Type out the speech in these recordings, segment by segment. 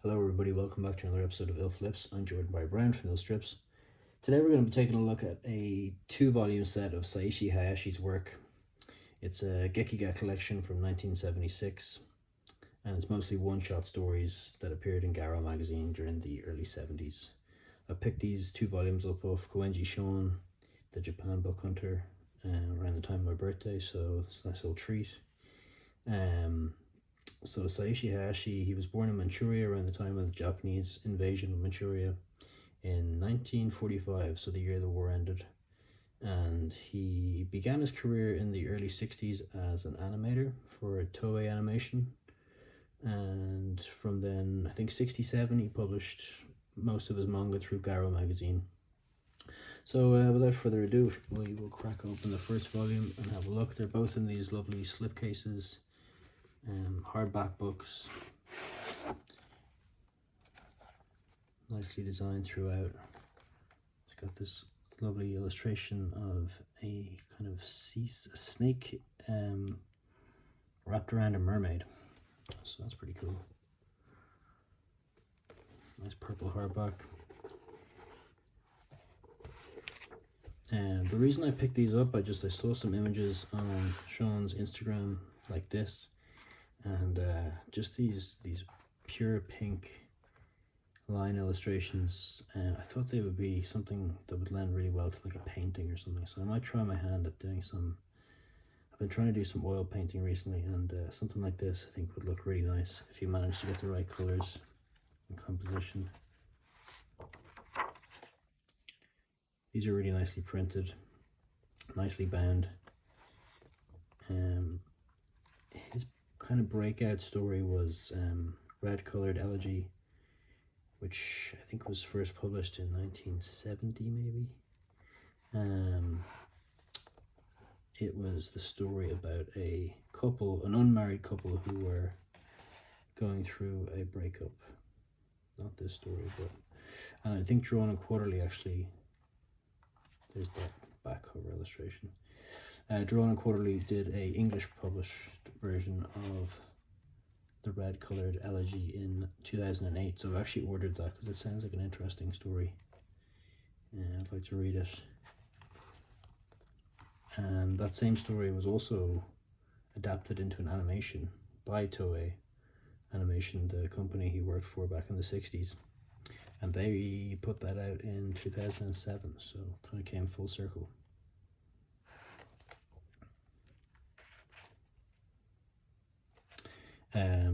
Hello everybody, welcome back to another episode of ILLflips. I'm Jordan by Brown from ILLstrips. Today we're going to be taking a look at a 2-volume set of Seiichi Hayashi's work. It's a Gekiga collection from 1976, and it's mostly one-shot stories that appeared in Garo magazine during the early 70s. I picked these 2 volumes up off Goenji Shon, the Japan book hunter, around the time of my birthday, so it's a nice little treat. So Seiichi Hayashi, he was born in Manchuria around the time of the Japanese invasion of Manchuria in 1945, so the year the war ended. And he began his career in the early 60s as an animator for Toei Animation. And from then, I think 67, he published most of his manga through Garo magazine. So without further ado, we will crack open the first volume and have a look. They're both in these lovely slipcases. Hardback books, nicely designed throughout. It's got this lovely illustration of a kind of snake wrapped around a mermaid, so that's pretty cool. Nice purple hardback. And the reason I picked these up, I saw some images on Sean's Instagram like this. And just these pure pink line illustrations, I thought they would be something that would lend really well to like a painting or something. So I might try my hand at doing some. I've been trying to do some oil painting recently, and something like this I think would look really nice if you manage to get the right colors and composition. These are really nicely printed, nicely bound. His kind of breakout story was Red Colored Elegy, which I think was first published in 1970 maybe. It was the story about a couple, an unmarried couple, who were going through a breakup. Not this story, but, and I think Drawn and Quarterly actually, there's that back cover illustration. Drawn and Quarterly did a English published version of the Red Colored Elegy in 2008, so I've actually ordered that because it sounds like an interesting story. I'd like to read it. And that same story was also adapted into an animation by Toei Animation, the company he worked for back in the 60s, and they put that out in 2007, so kind of came full circle.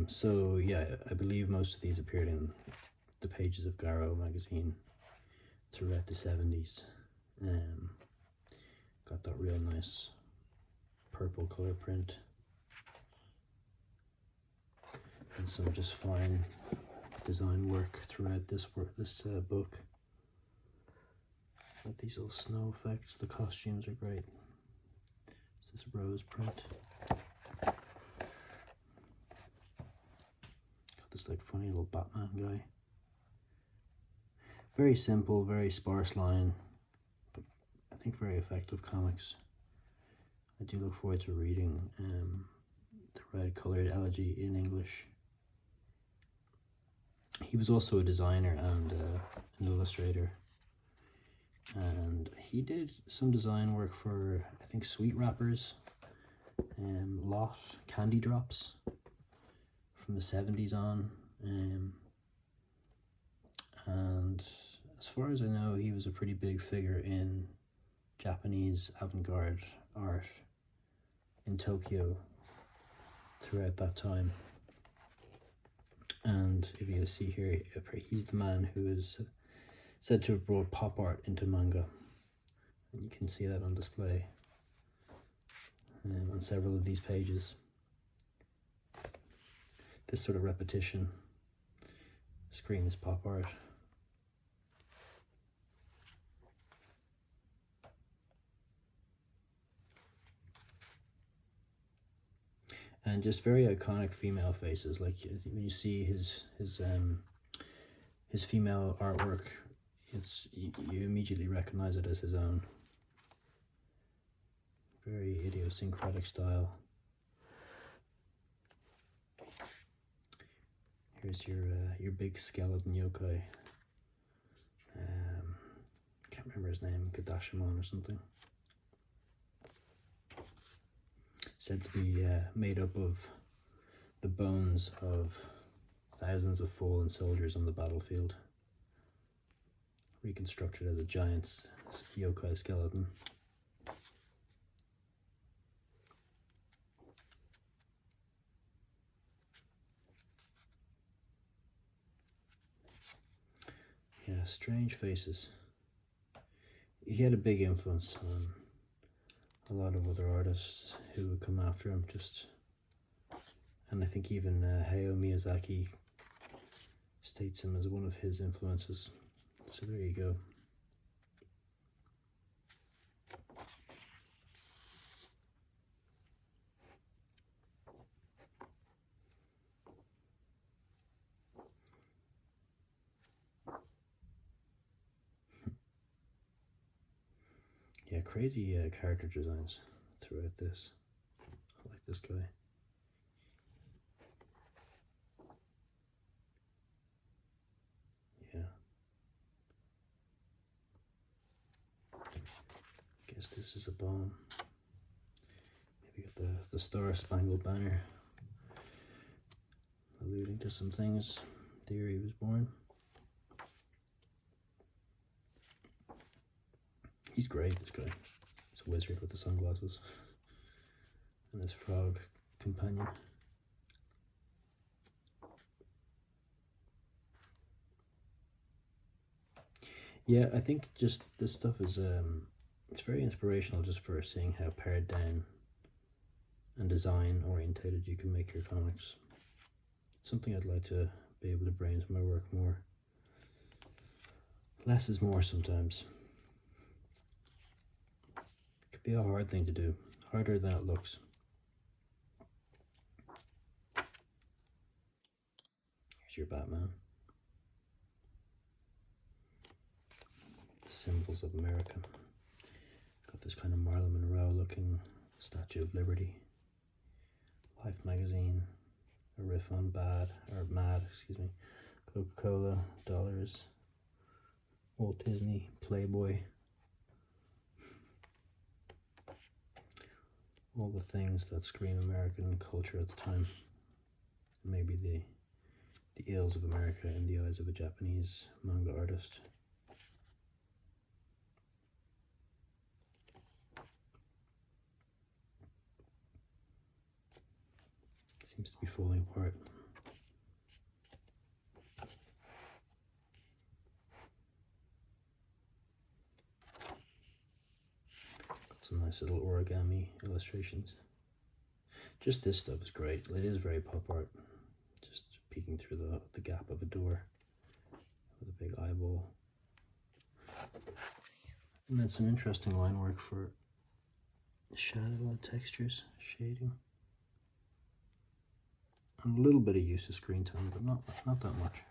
So yeah, I believe most of these appeared in the pages of Garo magazine throughout the 70s. Got that real nice purple color print and some just fine design work throughout this book. Got these little snow effects. The costumes are great. It's this rose print. This like funny little Batman guy. Very simple, very sparse line, but I think very effective comics. I do look forward to reading the Red Colored Elegy in English. He was also a designer and an illustrator, and he did some design work for, I think, Sweet Wrappers, Lot, Candy Drops, from the 70s on, and as far as I know, he was a pretty big figure in Japanese avant-garde art in Tokyo throughout that time. And if you see here, he's the man who is said to have brought pop art into manga, and you can see that on display on several of these pages. This sort of repetition screams pop art. And just very iconic female faces. Like when you see his female artwork, you immediately recognize it as his own. Very idiosyncratic style. Here's your big skeleton yokai. Can't remember his name, Kadashimon or something. Said to be made up of the bones of thousands of fallen soldiers on the battlefield, reconstructed as a giant yokai skeleton. Yeah, strange faces. He had a big influence on a lot of other artists who would come after him, and I think even Hayao Miyazaki states him as one of his influences. So there you go. Yeah, crazy character designs throughout this. I like this guy. Yeah. Guess this is a bomb. Maybe got the Star Spangled Banner alluding to some things. The year he was born. He's great, this guy. He's a wizard with the sunglasses. And his frog companion. Yeah, I think just this stuff is it's very inspirational just for seeing how pared down and design orientated you can make your comics. It's something I'd like to be able to bring into my work more. Less is more sometimes. It could be a hard thing to do, harder than it looks. Here's your Batman. The symbols of America. Got this kind of Marilyn Monroe looking Statue of Liberty. Life magazine, a riff on Mad, excuse me. Coca-Cola, dollars, Walt Disney, Playboy. All the things that scream American culture at the time. Maybe the ills of America in the eyes of a Japanese manga artist. Seems to be falling apart. Got some nice little origami illustrations. Just this stuff is great. It is very pop art. Just peeking through the gap of a door with a big eyeball. And then some interesting line work for shadow and textures, shading. And a little bit of use of screen tone, but not that much.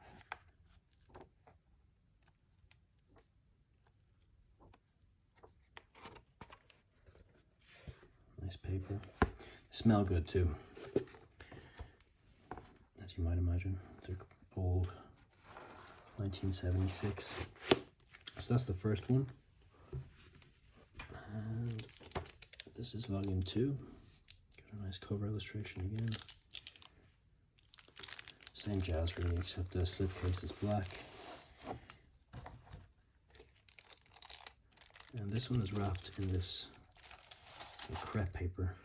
Nice paper. They smell good too, as you might imagine. They're old, 1976. So that's the first one. And this is volume 2. Got a nice cover illustration again. Same jazz really, except the slipcase is black. And this one is wrapped in this crepe paper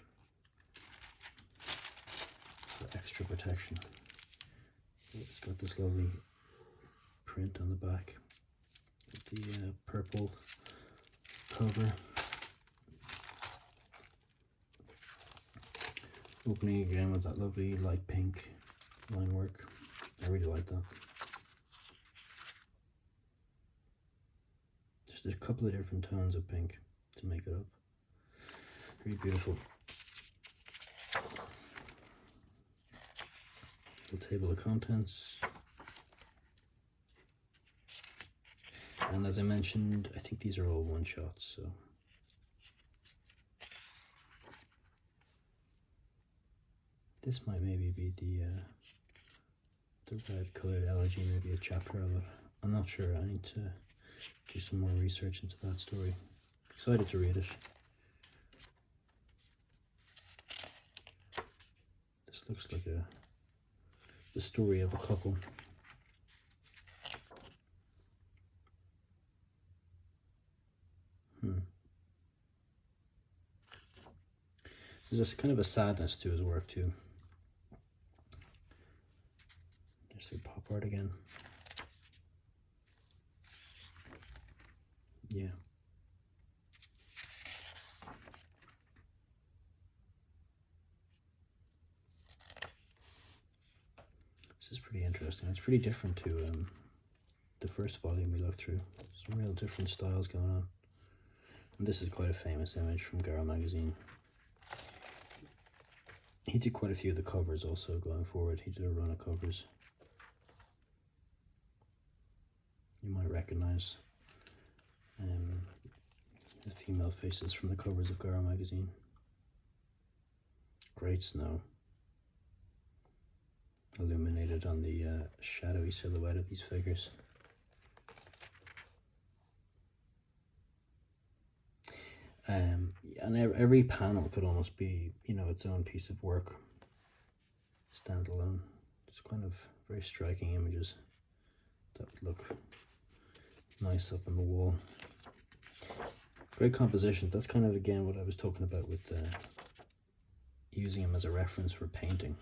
for extra protection. It's got this lovely print on the back with the purple cover. Opening again with that lovely light pink line work. I really like that. Just a couple of different tones of pink to make it up. Really beautiful. Little table of contents. And as I mentioned, I think these are all one-shots, so this might maybe be the red colored elegy, maybe a chapter of it. I'm not sure. I need to do some more research into that story. Excited to read it. This looks like the story of a couple. There's this kind of a sadness to his work too. There's the pop art again. Yeah. This is pretty interesting. It's pretty different to the first volume we looked through. Some real different styles going on. And this is quite a famous image from Garo magazine. He did quite a few of the covers also going forward. He did a run of covers. You might recognize the female faces from the covers of Garo magazine. Great snow. Illuminated on the shadowy silhouette of these figures. And every panel could almost be, you know, its own piece of work, standalone. It's kind of very striking images that would look nice up on the wall. Great composition. That's kind of, again, what I was talking about with using him as a reference for painting.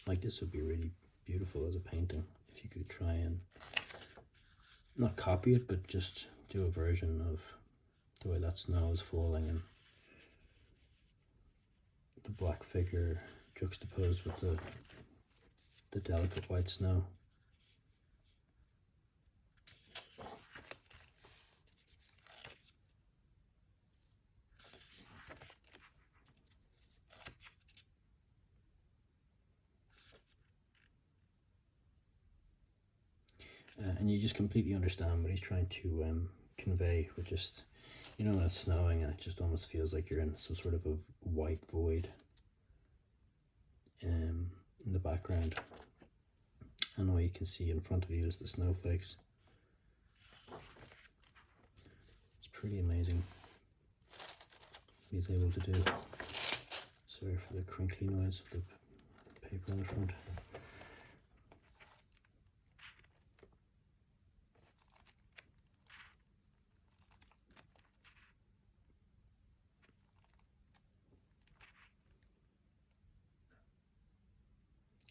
Like, this would be really beautiful as a painting if you could try and not copy it, but just do a version of the way that snow is falling and the black figure juxtaposed with the delicate white snow. And you just completely understand what he's trying to convey with just, you know, when it's snowing and it just almost feels like you're in some sort of a white void in the background. And all you can see in front of you is the snowflakes. It's pretty amazing what he's able to do. Sorry for the crinkly noise of the paper on the front.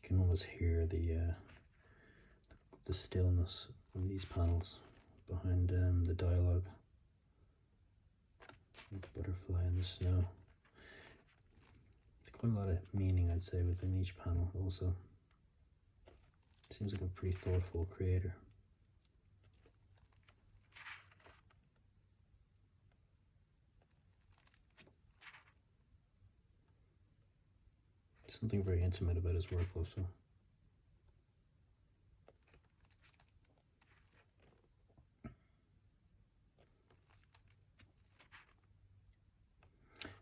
You can almost hear the stillness in these panels behind the dialogue. The butterfly in the snow. There's quite a lot of meaning, I'd say, within each panel also. Seems like a pretty thoughtful creator. Something very intimate about his work also.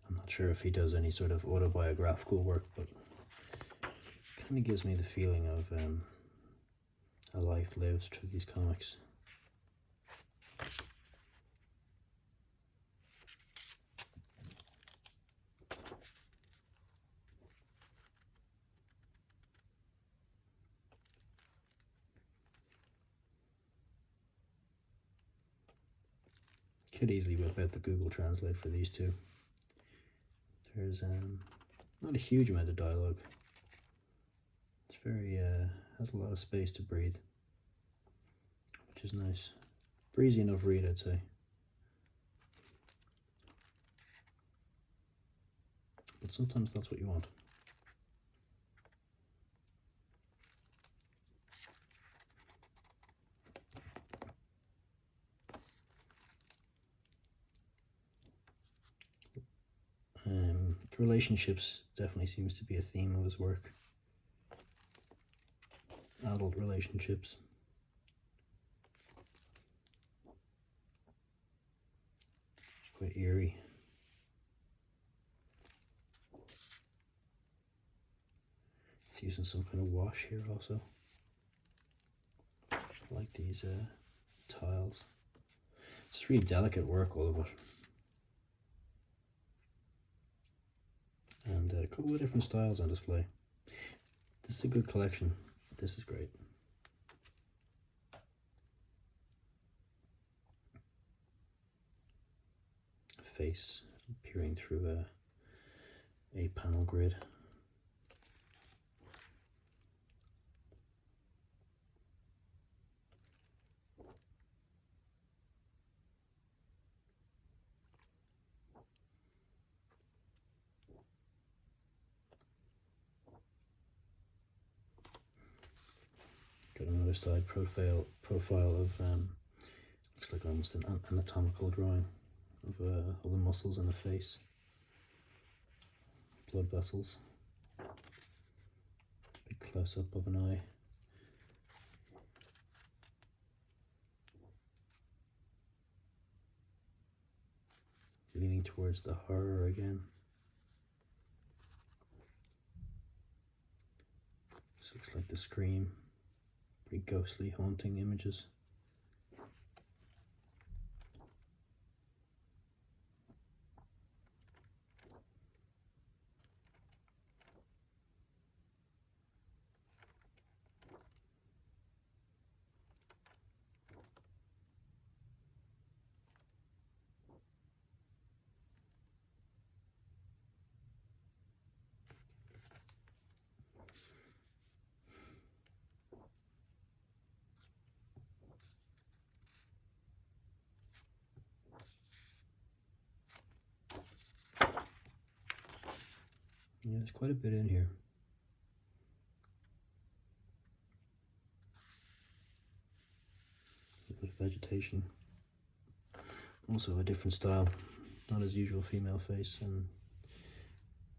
I'm not sure if he does any sort of autobiographical work, but kind of gives me the feeling of a life lived through these comics. Could easily whip out the Google Translate for these two. There's not a huge amount of dialogue. It's very has a lot of space to breathe, which is nice. Breezy enough read, I'd say. But sometimes that's what you want. Relationships definitely seems to be a theme of his work. Adult relationships. It's quite eerie. It's using some kind of wash here also. I like these tiles. It's really delicate work, all of it. And a couple of different styles on display. This is a good collection. This is great. Face peering through a panel grid. Got another side profile of looks like almost an anatomical drawing of all the muscles in the face, blood vessels, big close up of an eye. Leaning towards the horror again. This looks like the Scream. Pretty ghostly, haunting images. Yeah, there's quite a bit in here. A bit of vegetation. Also a different style, not as usual female face, and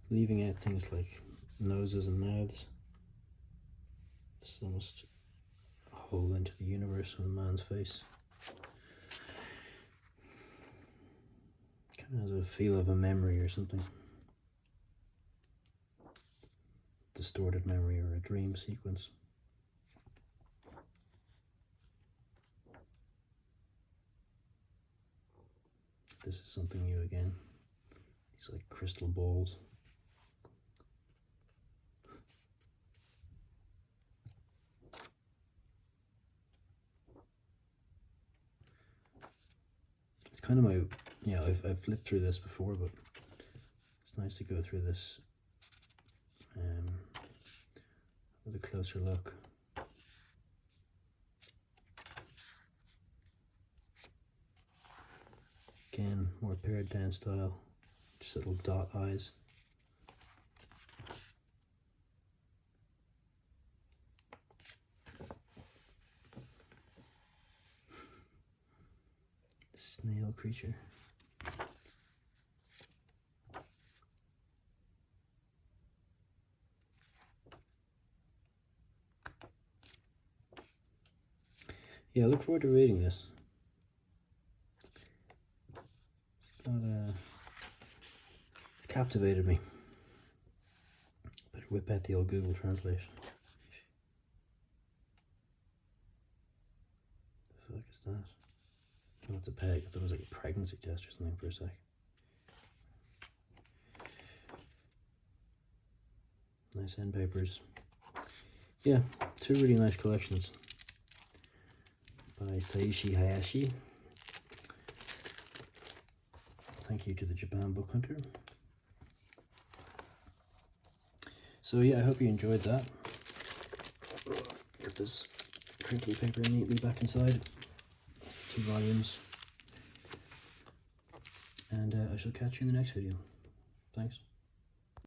leaving out things like noses and mouths. This is almost a hole into the universe of a man's face. Kind of has a feel of a memory or something. Distorted memory or a dream sequence. This is something new again. These like crystal balls. It's kind of my, yeah, I've flipped through this before, but it's nice to go through this with a closer look. Again, more pared down style, just little dot eyes. Snail creature. Yeah, I look forward to reading this. It's captivated me. Better whip out the old Google Translate. The fuck is that? Oh, it's a peg. I thought it was like a pregnancy test or something for a sec. Nice end papers. Yeah, two really nice collections by Seiichi Hayashi. Thank you to the Japan Book Hunter. So yeah, I hope you enjoyed that. Get this crinkly paper neatly back inside. That's 2 volumes. And I shall catch you in the next video. Thanks.